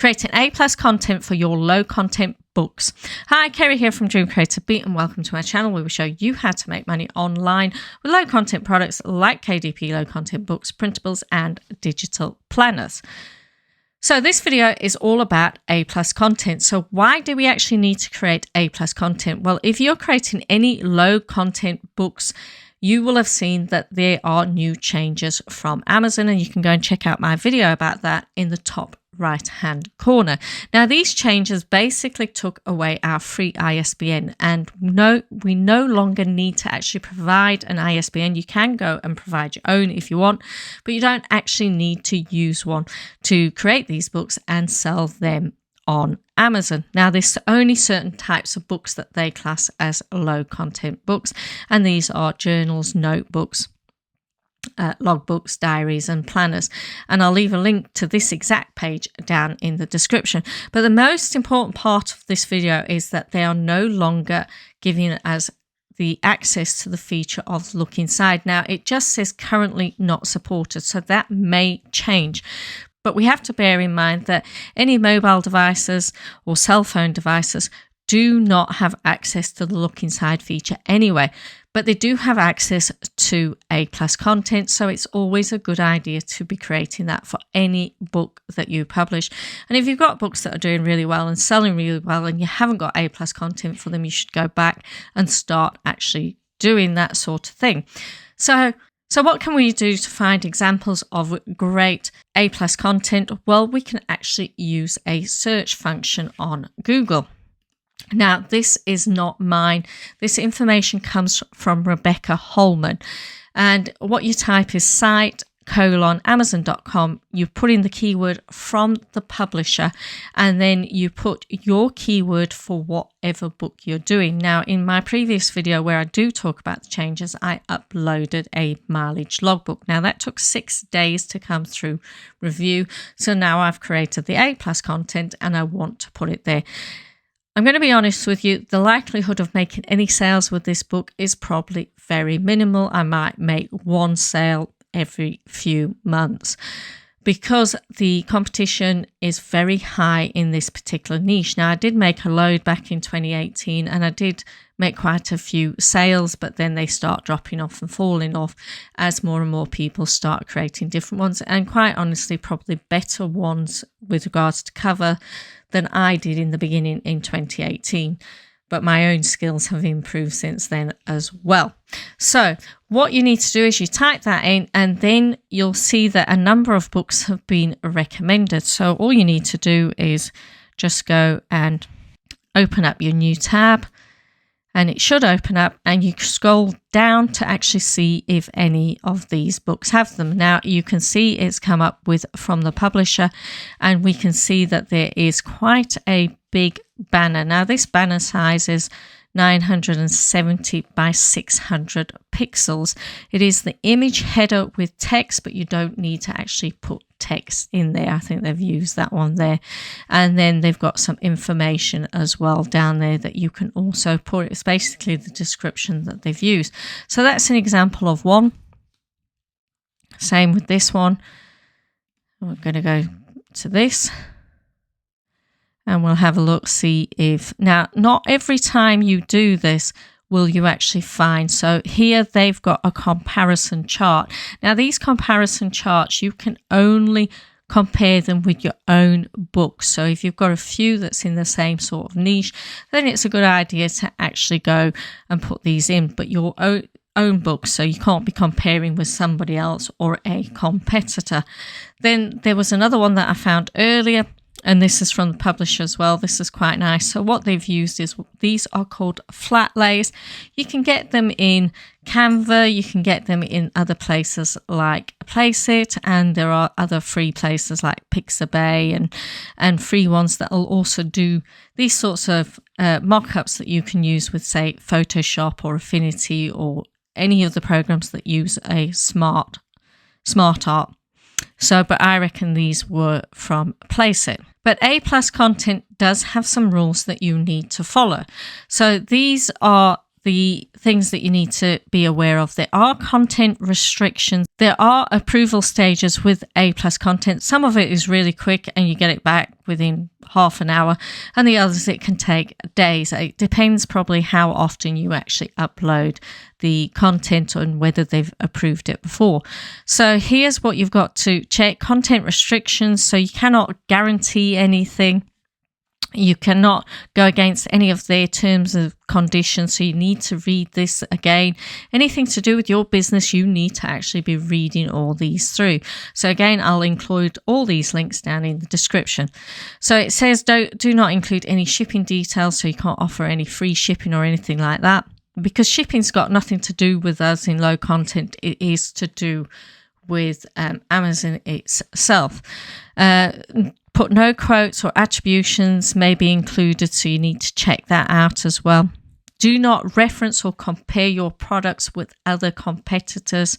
Creating A+ content for your low content books. Hi, Kerry here from Dream Creator Beat, and welcome to my channel where we show you how to make money online with low content products like KDP low content books, printables, and digital planners. So this video is all about A+ content. So why do we actually need to create A+ content? Well, if you're creating any low content books, you will have seen that there are new changes from Amazon, and you can go and check out my video about that in the top right hand corner. Now, these changes basically took away our free ISBN, and we no longer need to actually provide an ISBN. You can go and provide your own if you want, but you don't actually need to use one to create these books and sell them on Amazon. Now, there's only certain types of books that they class as low content books, and these are journals, notebooks, logbooks, diaries, and planners. And I'll leave a link to this exact page down in the description. But the most important part of this video is that they are no longer giving us the access to the feature of look inside. Now, it just says currently not supported, so that may change. But we have to bear in mind that any mobile devices or cell phone devices do not have access to the look inside feature anyway, but they do have access to A+ content. So it's always a good idea to be creating that for any book that you publish. And if you've got books that are doing really well and selling really well and you haven't got A+ content for them, you should go back and start actually doing that sort of thing. So what can we do to find examples of great A+ content? Well, we can actually use a search function on Google. Now, this is not mine. This information comes from Rebecca Holman. And what you type is site:/Amazon.com. You put in the keyword from the publisher, and then you put your keyword for whatever book you're doing. Now, in my previous video where I do talk about the changes, I uploaded a mileage logbook. Now, that took 6 days to come through review. So now I've created the A+ content and I want to put it there. I'm going to be honest with you, the likelihood of making any sales with this book is probably very minimal. I might make one sale every few months because the competition is very high in this particular niche. Now, I did make a load back in 2018 and I did make quite a few sales, but then they start dropping off and falling off as more and more people start creating different ones, and quite honestly probably better ones with regards to cover than I did in the beginning in 2018. But my own skills have improved since then as well. So what you need to do is you type that in, and then you'll see that a number of books have been recommended. So all you need to do is just go and open up your new tab, and it should open up, and you scroll down to actually see if any of these books have them. Now, you can see it's come up with from the publisher, and we can see that there is quite a big banner. Now, this banner size is 970 by 600 pixels. It is the image header with text, but you don't need to actually put text in there. I think they've used that one there. And then they've got some information as well down there that you can also put. It's basically the description that they've used. So that's an example of one. Same with this one. We're going to go to this, and we'll have a look, see if... Now, not every time you do this will you actually find. So here they've got a comparison chart. Now, these comparison charts, you can only compare them with your own books. So if you've got a few that's in the same sort of niche, then it's a good idea to actually go and put these in, but your own books, so you can't be comparing with somebody else or a competitor. Then there was another one that I found earlier, and this is from the publisher as well. This is quite nice. So what they've used is, these are called flat lays. You can get them in Canva. You can get them in other places like Placeit, and there are other free places like Pixabay and free ones that will also do these sorts of mock-ups that you can use with, say, Photoshop or Affinity or any of the programs that use a smart art. So, but I reckon these were from Placeit. But A+ content does have some rules that you need to follow. So these are the things that you need to be aware of. There are content restrictions. There are approval stages with A+ content. Some of it is really quick and you get it back within half an hour, and the others it can take days. It depends probably how often you actually upload the content and whether they've approved it before. So here's what you've got to check: content restrictions. So you cannot guarantee anything. You cannot go against any of their terms and conditions, so you need to read this again. Anything to do with your business, you need to actually be reading all these through. So again, I'll include all these links down in the description. So it says do not include any shipping details, so you can't offer any free shipping or anything like that, because shipping's got nothing to do with us in low content. It is to do with Amazon itself. Put no quotes or attributions may be included, so you need to check that out as well. Do not reference or compare your products with other competitors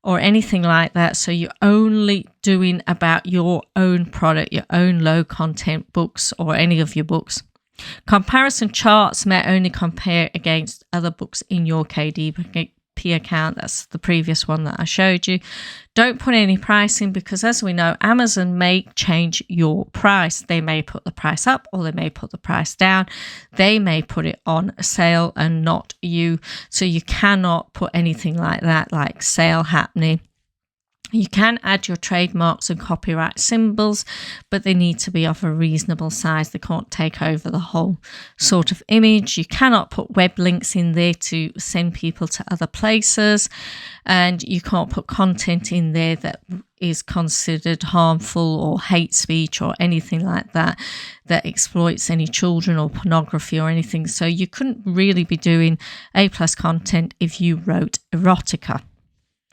or anything like that. So you're only doing about your own product, your own low content books or any of your books. Comparison charts may only compare against other books in your KDP account. That's the previous one that I showed you. Don't put any pricing, because as we know, Amazon may change your price. They may put the price up or they may put the price down. They may put it on sale and not you. So you cannot put anything like that, like sale happening. You can add your trademarks and copyright symbols, but they need to be of a reasonable size. They can't take over the whole sort of image. You cannot put web links in there to send people to other places, and you can't put content in there that is considered harmful or hate speech or anything like that, that exploits any children or pornography or anything. So you couldn't really be doing A+ content if you wrote erotica.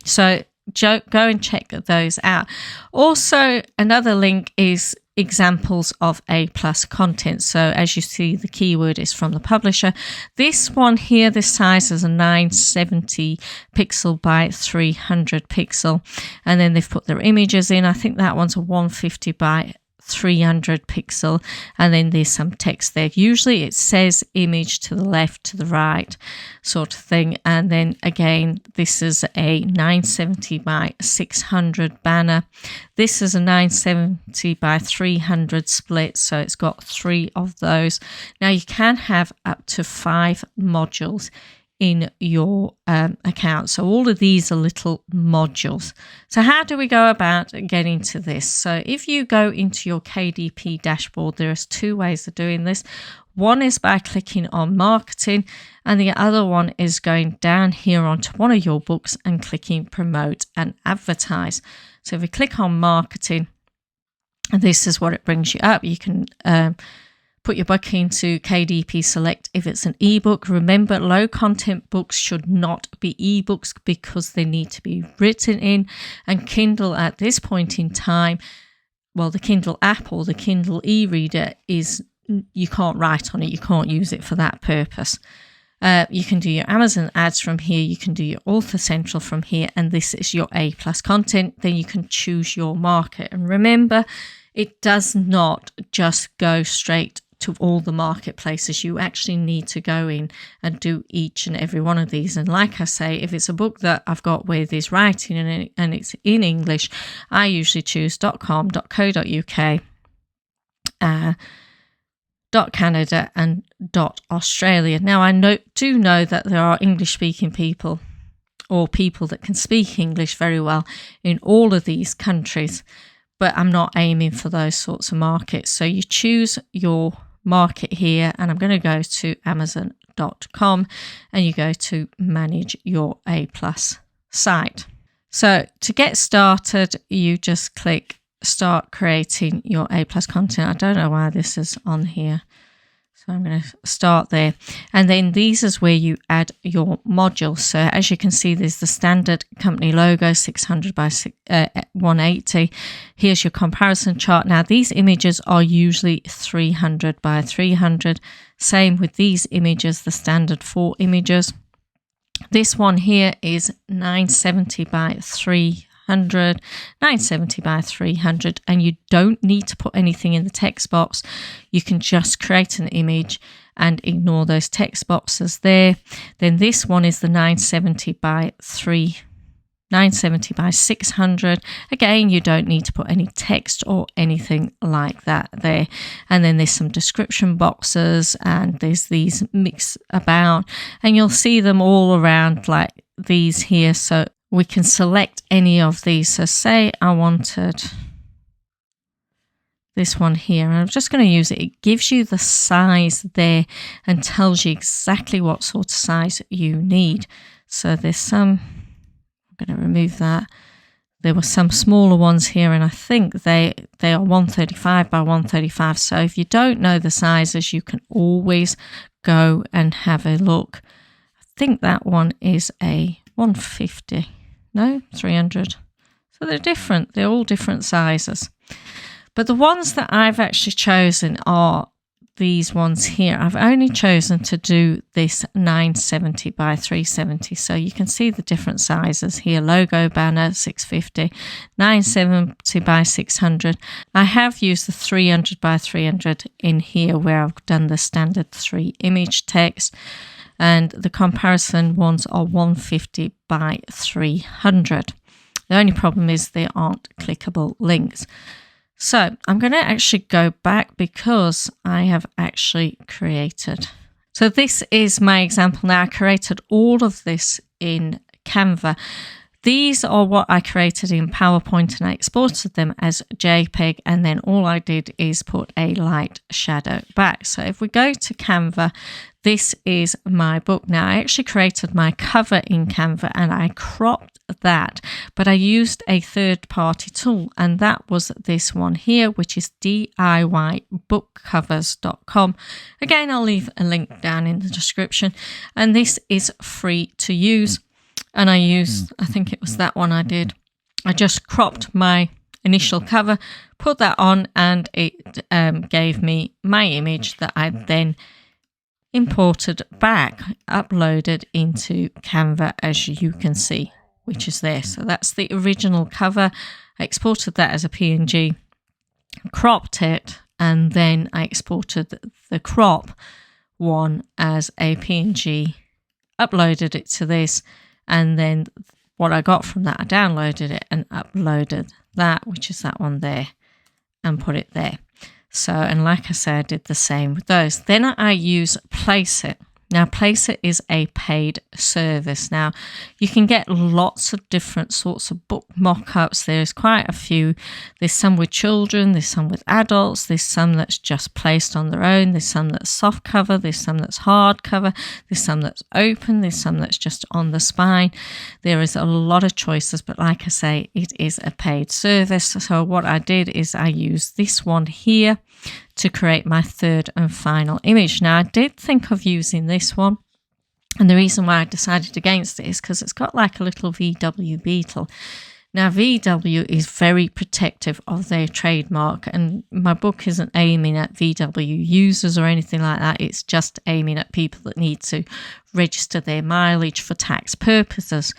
So go and check those out. Also, another link is examples of A+ content. So as you see, the keyword is from the publisher. This one here, this size is a 970 pixel by 300 pixel, and then they've put their images in. I think that one's a 150 by 300 pixel, and then there's some text there. Usually it says image to the left, to the right sort of thing. And then again, this is a 970 by 600 banner. This is a 970 by 300 split, so it's got 3 of those. Now you can have up to 5 modules in your account. So all of these are little modules. So how do we go about getting to this? So if you go into your KDP dashboard, there's 2 ways of doing this. One is by clicking on marketing, and the other one is going down here onto one of your books and clicking promote and advertise. So if we click on marketing, and this is what it brings you up. You can put your book into KDP Select if it's an ebook. Remember, low content books should not be ebooks because they need to be written in. And Kindle at this point in time, well, the Kindle app or the Kindle e-reader is, you can't write on it. You can't use it for that purpose. You can do your Amazon ads from here. You can do your Author Central from here. And this is your A+ content. Then you can choose your market. And remember, it does not just go straight to all the marketplaces. You actually need to go in and do each and every one of these. And like I say, if it's a book that I've got where there's writing in it and it's in English, I usually choose .com, .co.uk, .canada and .australia. Now I do know that there are English speaking people or people that can speak English very well in all of these countries, but I'm not aiming for those sorts of markets. So you choose your market here, and I'm going to go to amazon.com, and you go to manage your A+ site. So to get started, you just click start creating your A+ content. I don't know why this is on here. So I'm going to start there. And then these is where you add your modules. So as you can see, there's the standard company logo, 600 by 180. Here's your comparison chart. Now, these images are usually 300 by 300. Same with these images, the standard 4 images. This one here is 970 by 300. 970 by 300, and you don't need to put anything in the text box. You can just create an image and ignore those text boxes there. Then this one is the 970 by 600. Again, you don't need to put any text or anything like that there. And then there's some description boxes, and there's these mix about, and you'll see them all around like these here. So we can select any of these. So say I wanted this one here, and I'm just going to use it. It gives you the size there and tells you exactly what sort of size you need. So there's some, I'm going to remove that. There were some smaller ones here, and I think they are 135 by 135. So if you don't know the sizes, you can always go and have a look. I think that one is a 150. No, 300. So they're different. They're all different sizes. But the ones that I've actually chosen are these ones here. I've only chosen to do this 970 by 370. So you can see the different sizes here. Logo, banner, 650, 970 by 600. I have used the 300 by 300 in here where I've done the standard 3 image text. And the comparison ones are 150 by 300. The only problem is they aren't clickable links. So I'm going to actually go back because I have actually created. So this is my example now. I created all of this in Canva. These are what I created in PowerPoint, and I exported them as JPEG, and then all I did is put a light shadow back. So if we go to Canva, this is my book. Now I actually created my cover in Canva and I cropped that, but I used a third-party tool, and that was this one here, which is DIYbookcovers.com. Again, I'll leave a link down in the description, and this is free to use. And I used, I think it was that one I did. I just cropped my initial cover, put that on, and it gave me my image that I then imported back, uploaded into Canva, as you can see, which is there. So that's the original cover. I exported that as a PNG, cropped it, and then I exported the crop one as a PNG, uploaded it to this. And then what I got from that, I downloaded it and uploaded that, which is that one there, and put it there. So, and like I said, I did the same with those. Then I use Placeit. Now, Placeit is a paid service. Now, you can get lots of different sorts of book mock-ups. There's quite a few. There's some with children, there's some with adults, there's some that's just placed on their own, there's some that's soft cover, there's some that's hard cover, there's some that's open, there's some that's just on the spine. There is a lot of choices, but like I say, it is a paid service. So what I did is I used this one here to create my third and final image. Now, I did think of using this one, and the reason why I decided against it is because it's got like a little VW beetle. Now, VW is very protective of their trademark, and my book isn't aiming at VW users or anything like that. It's just aiming at people that need to register their mileage for tax purposes.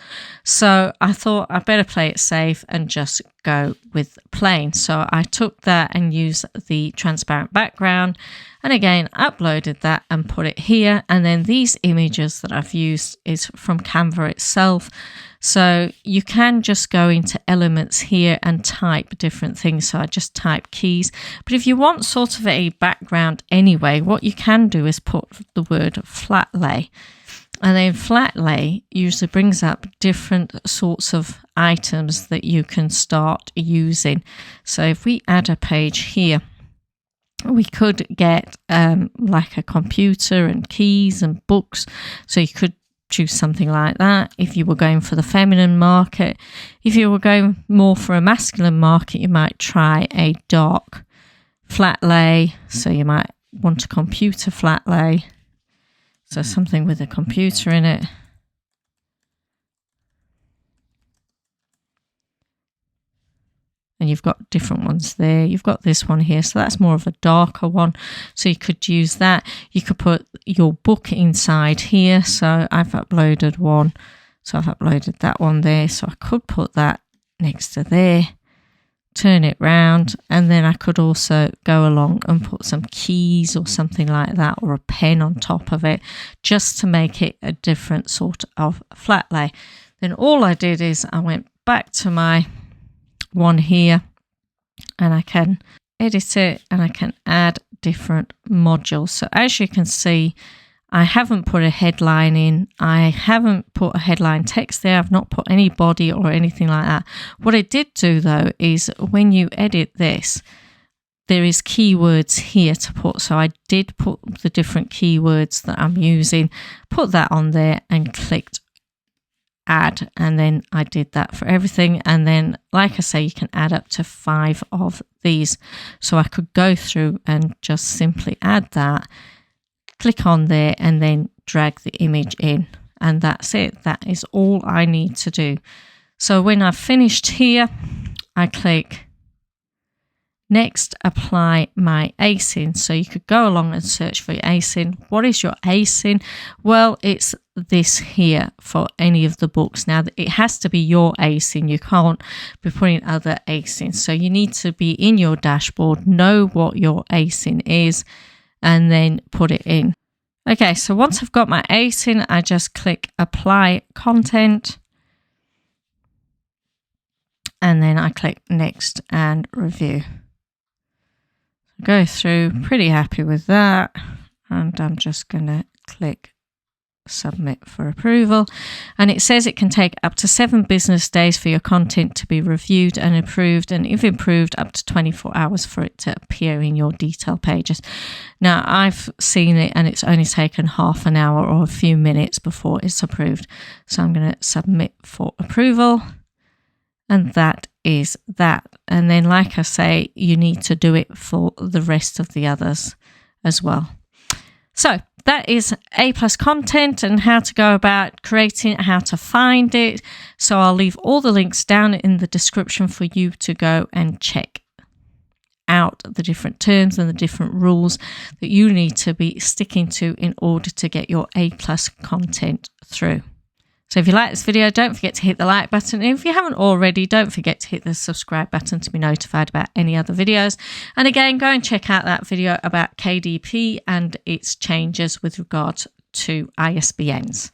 So I thought I'd better play it safe and just go with plain. So I took that and used the transparent background, and again uploaded that and put it here. And then these images that I've used is from Canva itself. So you can just go into elements here and type different things. So I just type keys. But if you want sort of a background anyway, what you can do is put the word flat lay. And then flat lay usually brings up different sorts of items that you can start using. So if we add a page here, we could get like a computer and keys and books. So you could choose something like that if you were going for the feminine market. If you were going more for a masculine market, you might try a dark flat lay. So you might want a computer flat lay. So something with a computer in it. And you've got different ones there. You've got this one here. So that's more of a darker one. So you could use that. You could put your book inside here. So I've uploaded one. So I've uploaded that one there. So I could put that next to there. turn it round, and then I could also go along and put some keys or something like that, or a pen on top of it, just to make it a different sort of flat lay. Then all I did is I went back to my one here, and I can edit it, and I can add different modules. So as you can see, I haven't put a headline in. I haven't put a headline text there. I've not put any body or anything like that. What I did do though is when you edit this, there is keywords here to put. So I did put the different keywords that I'm using, put that on there and clicked add. And then I did that for everything. And then, like I say, you can add up to 5 of these. So I could go through and just simply add that, click on there, and then drag the image in, and that's it. That is all I need to do. So when I've finished here, I click next, apply my ASIN. So you could go along and search for your ASIN. What is your ASIN? Well, it's this here for any of the books. Now, it has to be your ASIN. You can't be putting other ASINs. So you need to be in your dashboard, know what your ASIN is, and then put it in. Okay, so once I've got my ASIN, I just click apply content, and then I click next and review. Go through, pretty happy with that, and I'm just going to click submit for approval. And it says it can take up to 7 business days for your content to be reviewed and approved, and if improved, up to 24 hours for it to appear in your detail pages. Now, I've seen it and it's only taken half an hour or a few minutes before it's approved. So I'm going to submit for approval, and that is that. And then, like I say, you need to do it for the rest of the others as well. So that is A+ content and how to go about creating it, how to find it. So I'll leave all the links down in the description for you to go and check out the different terms and the different rules that you need to be sticking to in order to get your A+ content through. So if you like this video, don't forget to hit the like button. And if you haven't already, don't forget to hit the subscribe button to be notified about any other videos. And again, go and check out that video about KDP and its changes with regards to ISBNs.